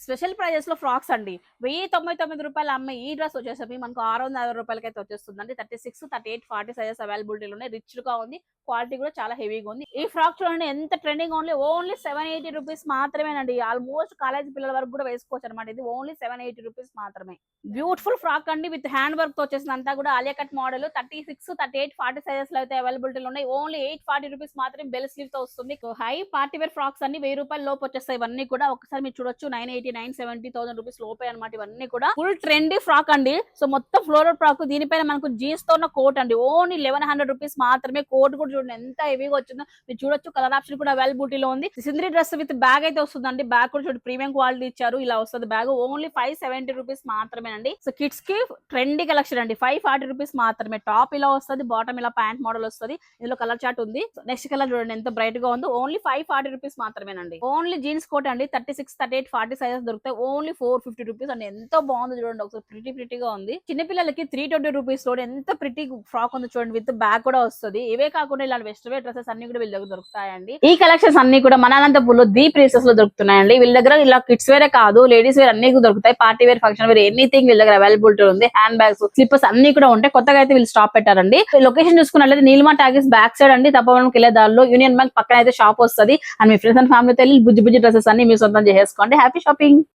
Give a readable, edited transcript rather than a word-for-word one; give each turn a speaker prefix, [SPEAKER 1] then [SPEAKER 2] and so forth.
[SPEAKER 1] Special prices లో frocks అండి. 1099 రూపాయలు అమ్మే ఈ డ్రెస్ వచ్చేసి మనకు 650 రూపాయలకైతే వచ్చేస్తుందండి. 36, 38, 40 సైజెస్ అవైలబిలిటీలో ఉన్నాయి. రిచ్ గా ఉంది, క్వాలిటీ కూడా చాలా హెవీగా ఉంది. ఈ ఫ్రాక్ చూడండి ఎంత ట్రెండింగ్, ఓన్లీ 780 రూపీస్ మాత్రమేనండి. ఆల్మోస్ట్ కాలేజ్ పిల్లల వరకు కూడా వేసుకోవచ్చు అనమాట. ఇది ఓన్లీ 780 రూపీస్ మాత్రమే. బ్యూటిఫుల్ ఫ్రాక్ అండి, విత్ హ్యాండ్ వర్క్ తో వచ్చేసింది. అంతా కూడా ఆలియా కట్ మోడల్. 36, 38, 40 సైజెస్ లో అయితే అవైలబిలిటీలో ఉన్నాయి. ఓన్లీ 840 రూపీస్ మాత్రమే బెల్ స్లీవ్ తో వస్తుంది. హై పార్టీ వేర్ ఫ్రాక్స్ అన్ని 1000 రూపాయల లోపు వచ్చేస్తాయి. ఇవన్నీ కూడా ఒకసారి మీరు చూడొచ్చు. 980, 970, 1000 రూపీస్ లోపే అనమాట. ఇవన్నీ కూడా ఫుల్ ట్రెండీ ఫ్రాక్ అండి. సో మొత్తం ఫ్లోరల్ ఫ్రాక్, దీనిపైన మనకు జీన్స్ తో ఉన్న కోట్ అండి. ఓన్లీ 1100 రూపీస్ మాత్రమే. కోట్ కూడా చూడండి ఎంత హెవీగా వచ్చిందో మీరు చూడొచ్చు. కలర్ ఆప్షన్ కూడా అవైలబిలిటీలో ఉంది. సింద్రీ డ్రెస్ విత్ బ్యాగ్ అయితే వస్తుందండి. బ్యాగ్ కూడా చూడండి ప్రీమియం క్వాలిటీ ఇచ్చారు. ఇలా వస్తుంది బ్యాగ్. ఓన్లీ 570 రూపీస్ మాత్రమేనండి. సో కిడ్స్ కి ట్రెండీ కలెక్షన్ అండి. 540 రూపీస్ మాత్రమే. టాప్ ఇలా వస్తుంది, బాటమ్ ఇలా ప్యాంట్ మోడల్ వస్తుంది. ఇందులో కలర్ చార్ట్ ఉంది. నెక్స్ట్ కలర్ చూడండి ఎంత బ్రైట్ గా ఉందో. ఓన్లీ 540 రూపీస్ మాత్రమేనండి. ఓన్లీ జీన్స్ కోట్ అండి. 36, 38, 40 సైజెస్ దొరుకుతాయి. ఓన్లీ 450 రూపీస్ అండి. ఎంతో బాగుంది చూడండి. ఒకసారి ప్రిటీగా ఉంది. చిన్నపిల్లలకి 320 రూపీస్ లో ఎంత ప్రిటీ ఫ్రాక్ ఉంది చూడండి. విత్ బ్యాగ్ కూడా వస్తుంది. ఇవే కాకుండా ఇలాంటి వెస్ట్రన్ వేర్ డ్రెస్సెస్ అన్ని కూడా వీళ్ళ దగ్గర దొరుకుతాయండి. ఈ కలెక్షన్స్ అన్ని కూడా మన అనంతపూర్లో ది ప్లేసెస్ లో దొరుకుతున్నాయండి. వీళ్ళ దగ్గర ఇలా కిడ్స్ వేరే కాదు, లేడీస్ వేర్ అన్ని దొరుకుతాయి. Party wear, function wear, anything వీళ్ళ దగ్గర అవైలబిలిటీ ఉంది. హ్యాండ్ బ్యాగ్స్, స్లిప్పర్స్ అన్ని కూడా ఉంటాయి. కొత్తగా అయితే వీళ్ళు స్టాప్ పెట్టారండి. లొకేషన్ చూసుకున్నట్లయితే నీలిమా టాకీస్ బ్యాక్ సైడ్ అండి. తప్పవరం కిలే దారిలో యూనియన్ బ్యాంక్ పక్కన అయితే షాప్ వస్తుంది. అండ్ మీ ఫ్రెండ్స్ అండ్ ఫ్యామిలీతో వెళ్ళి బుజ్జి డ్రెస్సెస్ అన్ని మీరు సొంతం చేసుకోండి. Happy shopping.